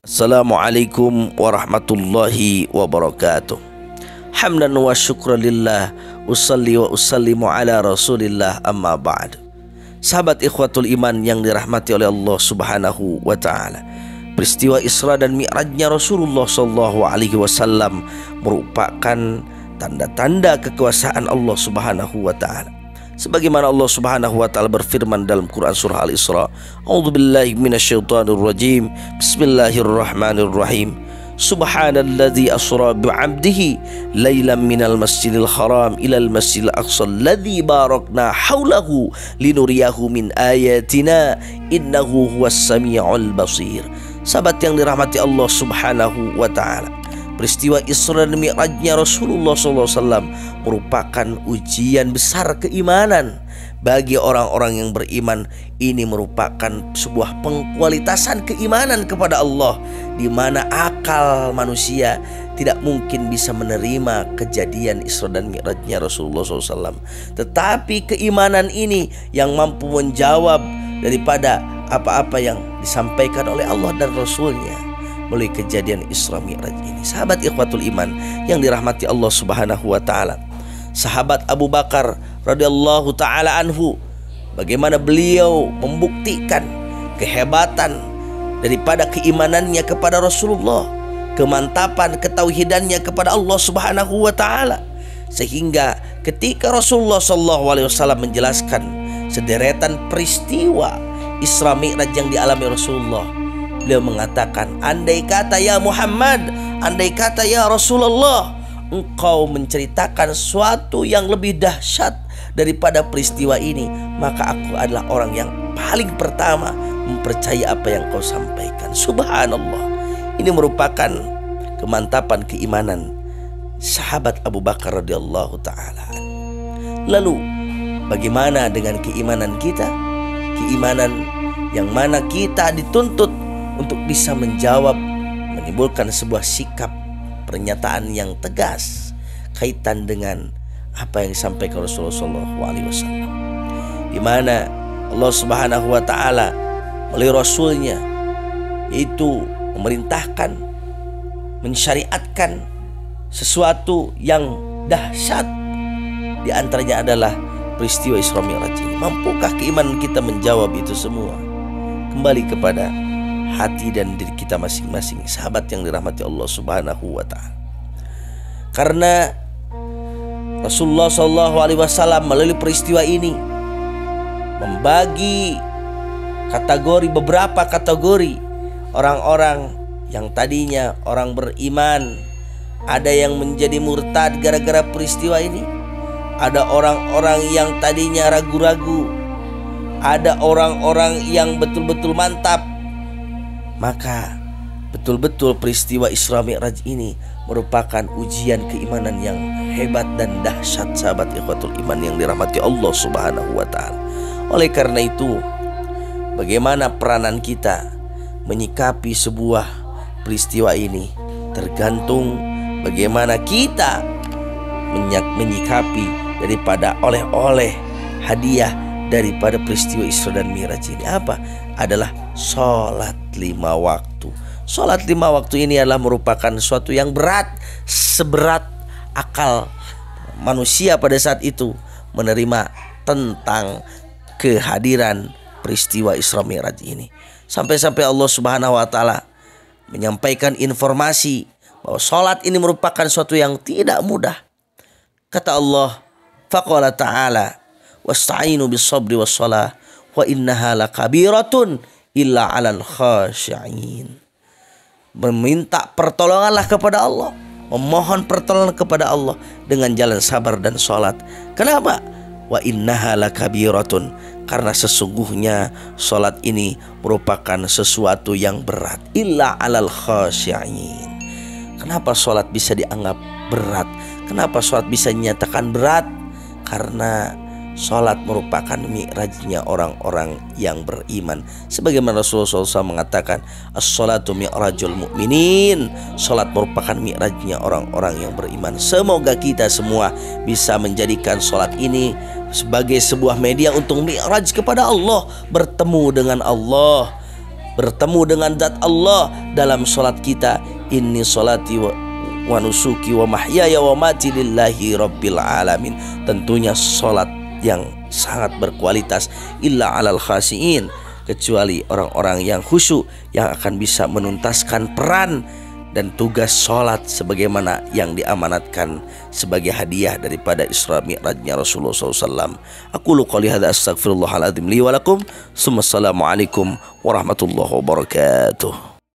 Assalamualaikum warahmatullahi wabarakatuh. Hamdan wa syukran lillah, usalli wa usallimu ala rasulillah, amma ba'd. Sahabat ikhwatul iman yang dirahmati oleh Allah subhanahu wa ta'ala, peristiwa Isra dan Mi'rajnya Rasulullah sallallahu alaihi wasallam merupakan tanda-tanda kekuasaan Allah subhanahu wa ta'ala. Sebagaimana Allah subhanahu wa ta'ala berfirman dalam Quran surah Al-Isra, A'udzubillahi minasyaitonir rajim, Bismillahirrahmanirrahim. Subhanalladzi asra bi'abdihi lailan minal masjidil haram ilal masjidil aqsa alladzi barakna haulahu linuriyahu min ayatina innahu huwas samiul basir. Sahabat yang dirahmati Allah subhanahu wa ta'ala, peristiwa Isra dan Mi'rajnya Rasulullah SAW merupakan ujian besar keimanan bagi orang-orang yang beriman. Ini merupakan sebuah pengkualitasan keimanan kepada Allah, di mana akal manusia tidak mungkin bisa menerima kejadian Isra dan Mi'rajnya Rasulullah SAW. Tetapi keimanan ini yang mampu menjawab daripada apa-apa yang disampaikan oleh Allah dan Rasulnya melalui kejadian Isra Mi'raj ini. Sahabat ikhwatul iman yang dirahmati Allah subhanahu wa ta'ala, sahabat Abu Bakar radhiyallahu ta'ala anhu, bagaimana beliau membuktikan kehebatan daripada keimanannya kepada Rasulullah, kemantapan ketauhidannya kepada Allah subhanahu wa ta'ala, sehingga ketika Rasulullah SAW menjelaskan sederetan peristiwa Isra Mi'raj yang dialami Rasulullah, beliau mengatakan, andai kata ya Muhammad, andai kata ya Rasulullah, engkau menceritakan sesuatu yang lebih dahsyat daripada peristiwa ini, maka aku adalah orang yang paling pertama mempercayai apa yang kau sampaikan. Subhanallah. Ini merupakan kemantapan keimanan sahabat Abu Bakar radhiyallahu ta'ala. Lalu bagaimana dengan keimanan kita? Keimanan yang mana kita dituntut untuk bisa menjawab, menimbulkan sebuah sikap pernyataan yang tegas kaitan dengan apa yang disampaikan Rasulullah SAW, di mana Allah Subhanahu wa ta'ala melalui Rasulnya yaitu memerintahkan, mensyariatkan sesuatu yang dahsyat. Di antaranya adalah peristiwa Isra Mi'raj ini. Mampukah keimanan kita menjawab itu semua? Kembali kepada hati dan diri kita masing-masing, sahabat yang dirahmati Allah subhanahu wa ta'ala. Karena Rasulullah SAW melalui peristiwa ini membagi kategori, beberapa kategori orang-orang yang tadinya orang beriman. Ada yang menjadi murtad gara-gara peristiwa ini, ada orang-orang yang tadinya ragu-ragu, ada orang-orang yang betul-betul mantap. Maka betul-betul peristiwa Isra Mi'raj ini merupakan ujian keimanan yang hebat dan dahsyat, sahabat ikhwatul iman yang dirahmati Allah subhanahu wa ta'ala. Oleh karena itu, bagaimana peranan kita menyikapi sebuah peristiwa ini tergantung bagaimana kita menyikapi daripada oleh-oleh hadiah daripada peristiwa Isra dan Mi'raj ini. Apa? Adalah sholat 5 waktu. Sholat 5 waktu ini adalah merupakan sesuatu yang berat, seberat akal manusia pada saat itu menerima tentang kehadiran peristiwa Isra Mi'raj ini. Sampai-sampai Allah subhanahu wa ta'ala menyampaikan informasi bahwa sholat ini merupakan sesuatu yang tidak mudah. Kata Allah, faqala ta'ala, wasta'inu bis-sabri was-shalah wa innaha lakabiratun illa 'alal khashi'in. Meminta pertolonganlah kepada Allah, memohon pertolongan kepada Allah dengan jalan sabar dan sholat. Kenapa? Wa innaha lakabiratun, karena sesungguhnya sholat ini merupakan sesuatu yang berat. Illa 'alal khashi'in. Kenapa sholat bisa dianggap berat? Kenapa sholat bisa dinyatakan berat? Karena sholat merupakan mi'rajnya orang-orang yang beriman. Sebagaimana Rasulullah SAW mengatakan, as-sholatu mi'rajul mu'minin. Sholat merupakan mi'rajnya orang-orang yang beriman. Semoga kita semua bisa menjadikan sholat ini sebagai sebuah media untuk mi'raj kepada Allah, bertemu dengan Allah, bertemu dengan zat Allah dalam sholat kita. Inni sholati wa nusuki wa mahyaya wa mati lillahi rabbil alamin. Tentunya sholat yang sangat berkualitas. Illa alal khasiin, kecuali orang-orang yang khusyuk yang akan bisa menuntaskan peran dan tugas sholat sebagaimana yang diamanatkan sebagai hadiah daripada Isra Mi'rajnya Rasulullah SAW. Aqulu qouli hadza astaghfirullahaladzim li wa lakum. Assalamualaikum warahmatullahi wabarakatuh.